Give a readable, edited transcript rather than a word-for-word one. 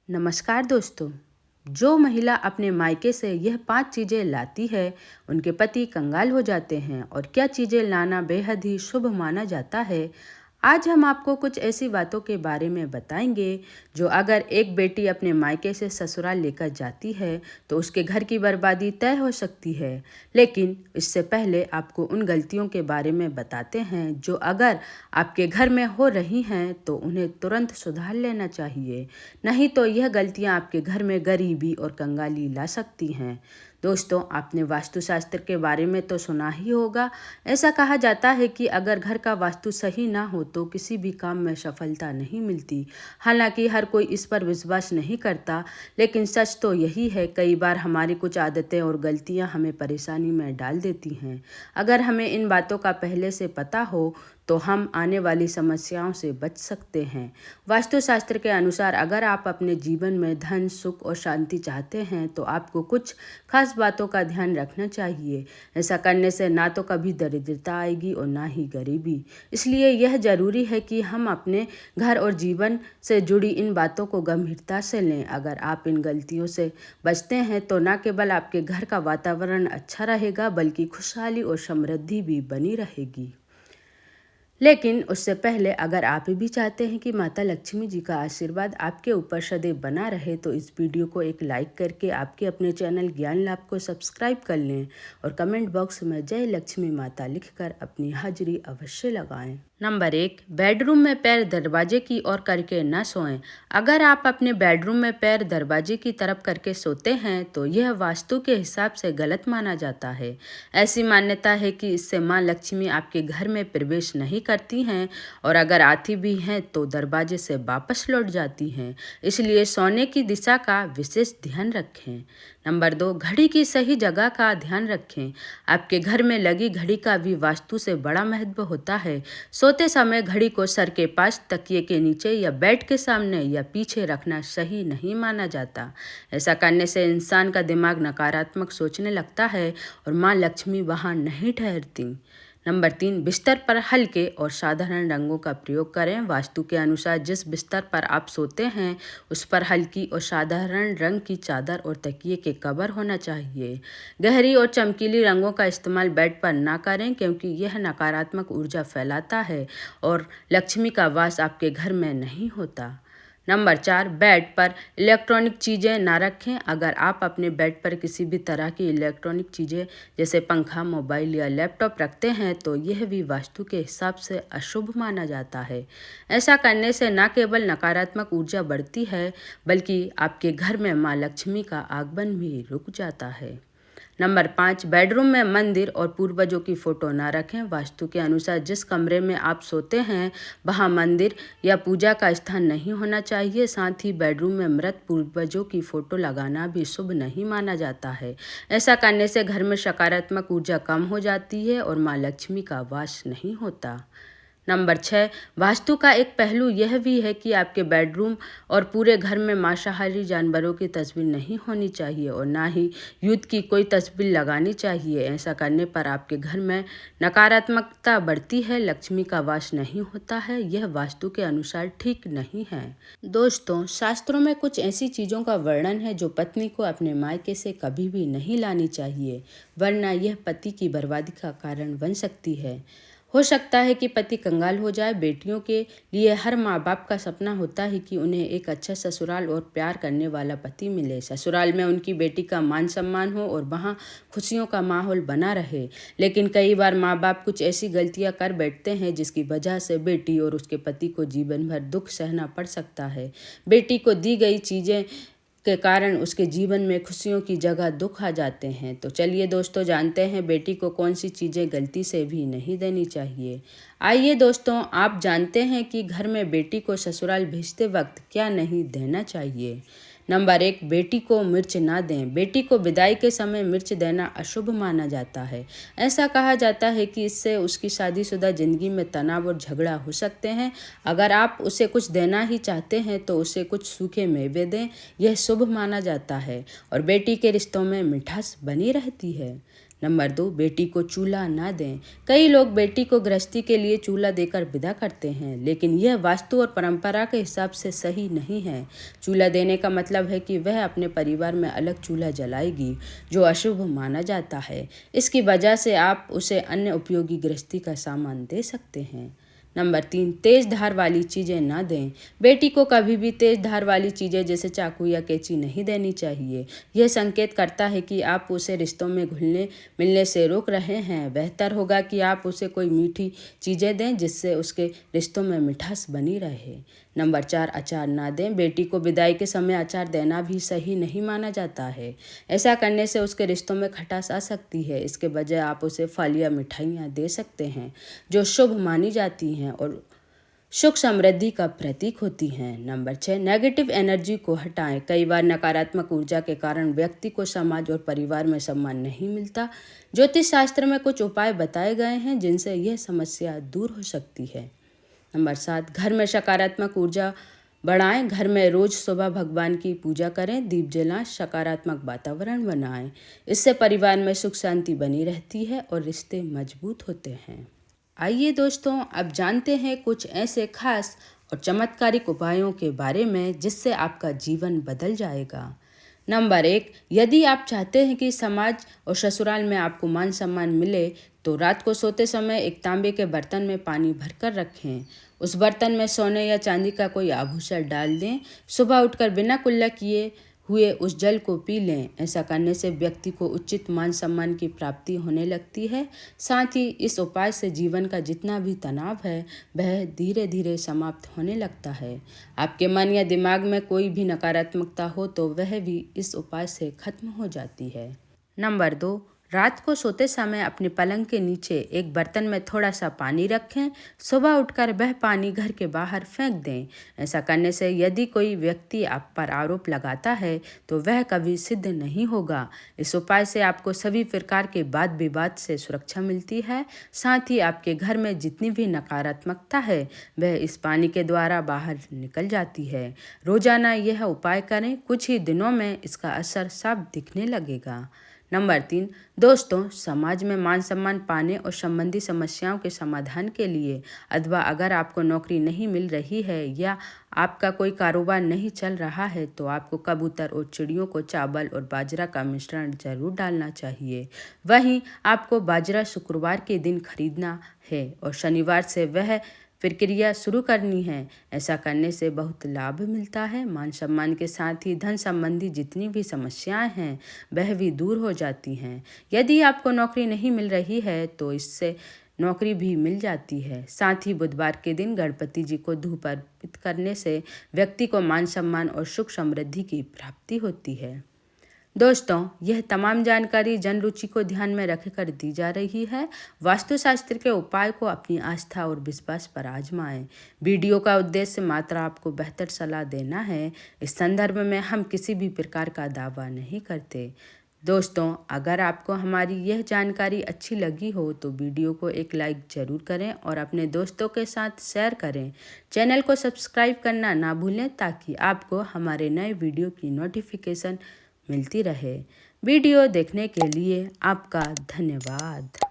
नमस्कार दोस्तों। जो महिला अपने मायके से यह 5 चीज़ें लाती है, उनके पति कंगाल हो जाते हैं और क्या चीज़ें लाना बेहद ही शुभ माना जाता है। आज हम आपको कुछ ऐसी बातों के बारे में बताएंगे जो अगर एक बेटी अपने मायके से ससुराल लेकर जाती है तो उसके घर की बर्बादी तय हो सकती है। लेकिन इससे पहले आपको उन गलतियों के बारे में बताते हैं जो अगर आपके घर में हो रही हैं तो उन्हें तुरंत सुधार लेना चाहिए, नहीं तो यह गलतियां आपके घर में गरीबी और कंगाली ला सकती हैं। दोस्तों, आपने वास्तुशास्त्र के बारे में तो सुना ही होगा। ऐसा कहा जाता है कि अगर घर का वास्तु सही ना हो तो किसी भी काम में सफलता नहीं मिलती। हालांकि हर कोई इस पर विश्वास नहीं करता, लेकिन सच तो यही है। कई बार हमारी कुछ आदतें और गलतियां हमें परेशानी में डाल देती हैं। अगर हमें इन बातों का पहले से पता हो तो हम आने वाली समस्याओं से बच सकते हैं। वास्तुशास्त्र के अनुसार अगर आप अपने जीवन में धन, सुख और शांति चाहते हैं तो आपको कुछ खास बातों का ध्यान रखना चाहिए। ऐसा करने से ना तो कभी दरिद्रता आएगी और ना ही गरीबी। इसलिए यह जरूरी है कि हम अपने घर और जीवन से जुड़ी इन बातों को गंभीरता से लें। अगर आप इन गलतियों से बचते हैं तो न केवल आपके घर का वातावरण अच्छा रहेगा बल्कि खुशहाली और समृद्धि भी बनी रहेगी। लेकिन उससे पहले अगर आप भी चाहते हैं कि माता लक्ष्मी जी का आशीर्वाद आपके ऊपर सदैव बना रहे तो इस वीडियो को एक लाइक करके आपके अपने चैनल ज्ञान लाभ को सब्सक्राइब कर लें और कमेंट बॉक्स में जय लक्ष्मी माता लिखकर अपनी हाजिरी अवश्य लगाएं। नंबर 1, बेडरूम में पैर दरवाजे की ओर करके न सोएं। अगर आप अपने बेडरूम में पैर दरवाजे की तरफ करके सोते हैं तो यह वास्तु के हिसाब से गलत माना जाता है। ऐसी मान्यता है कि इससे माँ लक्ष्मी आपके घर में प्रवेश नहीं करती हैं और अगर आती भी हैं तो दरवाजे से वापस लौट जाती हैं। इसलिए सोने की दिशा का विशेष ध्यान रखें। नंबर 2, घड़ी की सही जगह का ध्यान रखें। आपके घर में लगी घड़ी का भी वास्तु से बड़ा महत्व होता है। सोते समय घड़ी को सर के पास, तकिए के नीचे या बेड के सामने या पीछे रखना सही नहीं माना जाता। ऐसा करने से इंसान का दिमाग नकारात्मक सोचने लगता है और माँ लक्ष्मी वहाँ नहीं ठहरती। नंबर 3, बिस्तर पर हल्के और साधारण रंगों का प्रयोग करें। वास्तु के अनुसार जिस बिस्तर पर आप सोते हैं उस पर हल्की और साधारण रंग की चादर और तकिए के कवर होना चाहिए। गहरी और चमकीली रंगों का इस्तेमाल बेड पर ना करें क्योंकि यह नकारात्मक ऊर्जा फैलाता है और लक्ष्मी का वास आपके घर में नहीं होता। नंबर 4, बेड पर इलेक्ट्रॉनिक चीज़ें ना रखें। अगर आप अपने बेड पर किसी भी तरह की इलेक्ट्रॉनिक चीज़ें जैसे पंखा, मोबाइल या लैपटॉप रखते हैं तो यह भी वास्तु के हिसाब से अशुभ माना जाता है। ऐसा करने से न केवल नकारात्मक ऊर्जा बढ़ती है बल्कि आपके घर में माँ लक्ष्मी का आगमन भी रुक जाता है। नंबर 5, बेडरूम में मंदिर और पूर्वजों की फ़ोटो ना रखें। वास्तु के अनुसार जिस कमरे में आप सोते हैं वहाँ मंदिर या पूजा का स्थान नहीं होना चाहिए। साथ ही बेडरूम में मृत पूर्वजों की फ़ोटो लगाना भी शुभ नहीं माना जाता है। ऐसा करने से घर में सकारात्मक ऊर्जा कम हो जाती है और माँ लक्ष्मी का वास नहीं होता। नंबर 6, वास्तु का एक पहलू यह भी है कि आपके बेडरूम और पूरे घर में मांसाहारी जानवरों की तस्वीर नहीं होनी चाहिए और ना ही युद्ध की कोई तस्वीर लगानी चाहिए। ऐसा करने पर आपके घर में नकारात्मकता बढ़ती है, लक्ष्मी का वास नहीं होता है। यह वास्तु के अनुसार ठीक नहीं है। दोस्तों, शास्त्रों में कुछ ऐसी चीज़ों का वर्णन है जो पत्नी को अपने मायके से कभी भी नहीं लानी चाहिए, वरना यह पति की बर्बादी का कारण बन सकती है। हो सकता है कि पति कंगाल हो जाए। बेटियों के लिए हर माँ बाप का सपना होता है कि उन्हें एक अच्छा ससुराल और प्यार करने वाला पति मिले। ससुराल में उनकी बेटी का मान सम्मान हो और वहाँ खुशियों का माहौल बना रहे। लेकिन कई बार माँ बाप कुछ ऐसी गलतियाँ कर बैठते हैं जिसकी वजह से बेटी और उसके पति को जीवन भर दुख सहना पड़ सकता है। बेटी को दी गई चीज़ें के कारण उसके जीवन में खुशियों की जगह दुख आ जाते हैं। तो चलिए दोस्तों, जानते हैं बेटी को कौन सी चीज़ें गलती से भी नहीं देनी चाहिए। आइए दोस्तों, आप जानते हैं कि घर में बेटी को ससुराल भेजते वक्त क्या नहीं देना चाहिए। नंबर 1, बेटी को मिर्च ना दें। बेटी को विदाई के समय मिर्च देना अशुभ माना जाता है। ऐसा कहा जाता है कि इससे उसकी शादीशुदा जिंदगी में तनाव और झगड़ा हो सकते हैं। अगर आप उसे कुछ देना ही चाहते हैं तो उसे कुछ सूखे मेवे दें, यह शुभ माना जाता है और बेटी के रिश्तों में मिठास बनी रहती है। नंबर 2, बेटी को चूल्हा ना दें। कई लोग बेटी को गृहस्थी के लिए चूल्हा देकर विदा करते हैं, लेकिन यह वास्तु और परंपरा के हिसाब से सही नहीं है। चूल्हा देने का मतलब है कि वह अपने परिवार में अलग चूल्हा जलाएगी, जो अशुभ माना जाता है। इसकी वजह से आप उसे अन्य उपयोगी गृहस्थी का सामान दे सकते हैं। नंबर 3, तेज धार वाली चीज़ें ना दें। बेटी को कभी भी तेज धार वाली चीज़ें जैसे चाकू या कैंची नहीं देनी चाहिए। यह संकेत करता है कि आप उसे रिश्तों में घुलने मिलने से रोक रहे हैं। बेहतर होगा कि आप उसे कोई मीठी चीज़ें दें जिससे उसके रिश्तों में मिठास बनी रहे। नंबर 4, अचार ना दें। बेटी को विदाई के समय अचार देना भी सही नहीं माना जाता है। ऐसा करने से उसके रिश्तों में खटास आ सकती है। इसके बजाय आप उसे फल या मिठाइयाँ दे सकते हैं, जो शुभ मानी जाती हैं और सुख समृद्धि का प्रतीक होती हैं। नंबर 6, नेगेटिव एनर्जी को हटाएं। कई बार नकारात्मक ऊर्जा के कारण व्यक्ति को समाज और परिवार में सम्मान नहीं मिलता। ज्योतिष शास्त्र में कुछ उपाय बताए गए हैं जिनसे यह समस्या दूर हो सकती है। नंबर 7, घर में सकारात्मक ऊर्जा बढ़ाएं। घर में रोज सुबह भगवान की पूजा करें, दीप जलाएं, सकारात्मक वातावरण बनाएं। इससे परिवार में सुख शांति बनी रहती है और रिश्ते मजबूत होते हैं। आइए दोस्तों, अब जानते हैं कुछ ऐसे खास और चमत्कारिक उपायों के बारे में जिससे आपका जीवन बदल जाएगा। नंबर 1, यदि आप चाहते हैं कि समाज और ससुराल में आपको मान सम्मान मिले, तो रात को सोते समय एक तांबे के बर्तन में पानी भरकर रखें। उस बर्तन में सोने या चांदी का कोई आभूषण डाल दें। सुबह उठकर बिना कुल्ला किए हुए उस जल को पी लें। ऐसा करने से व्यक्ति को उचित मान सम्मान की प्राप्ति होने लगती है। साथ ही इस उपाय से जीवन का जितना भी तनाव है वह धीरे धीरे समाप्त होने लगता है। आपके मन या दिमाग में कोई भी नकारात्मकता हो तो वह भी इस उपाय से खत्म हो जाती है। नंबर 2, रात को सोते समय अपने पलंग के नीचे एक बर्तन में थोड़ा सा पानी रखें। सुबह उठकर वह पानी घर के बाहर फेंक दें। ऐसा करने से यदि कोई व्यक्ति आप पर आरोप लगाता है तो वह कभी सिद्ध नहीं होगा। इस उपाय से आपको सभी प्रकार के वाद विवाद से सुरक्षा मिलती है। साथ ही आपके घर में जितनी भी नकारात्मकता है वह इस पानी के द्वारा बाहर निकल जाती है। रोजाना यह उपाय करें, कुछ ही दिनों में इसका असर साफ दिखने लगेगा। नंबर 3, दोस्तों, समाज में मान सम्मान पाने और संबंधी समस्याओं के समाधान के लिए अथवा अगर आपको नौकरी नहीं मिल रही है या आपका कोई कारोबार नहीं चल रहा है तो आपको कबूतर और चिड़ियों को चावल और बाजरा का मिश्रण जरूर डालना चाहिए। वहीं आपको बाजरा शुक्रवार के दिन खरीदना है और शनिवार से वह प्रक्रिया शुरू करनी है। ऐसा करने से बहुत लाभ मिलता है। मान सम्मान के साथ ही धन संबंधी जितनी भी समस्याएं हैं वह भी दूर हो जाती हैं। यदि आपको नौकरी नहीं मिल रही है तो इससे नौकरी भी मिल जाती है। साथ ही बुधवार के दिन गणपति जी को धूप अर्पित करने से व्यक्ति को मान सम्मान और सुख समृद्धि की प्राप्ति होती है। दोस्तों, यह तमाम जानकारी जन रुचि को ध्यान में रखकर दी जा रही है। वास्तुशास्त्र के उपाय को अपनी आस्था और विश्वास पर आजमाएं। वीडियो का उद्देश्य मात्र आपको बेहतर सलाह देना है। इस संदर्भ में हम किसी भी प्रकार का दावा नहीं करते। दोस्तों, अगर आपको हमारी यह जानकारी अच्छी लगी हो तो वीडियो को एक लाइक ज़रूर करें और अपने दोस्तों के साथ शेयर करें। चैनल को सब्सक्राइब करना ना भूलें ताकि आपको हमारे नए वीडियो की नोटिफिकेशन मिलती रहे। वीडियो देखने के लिए आपका धन्यवाद।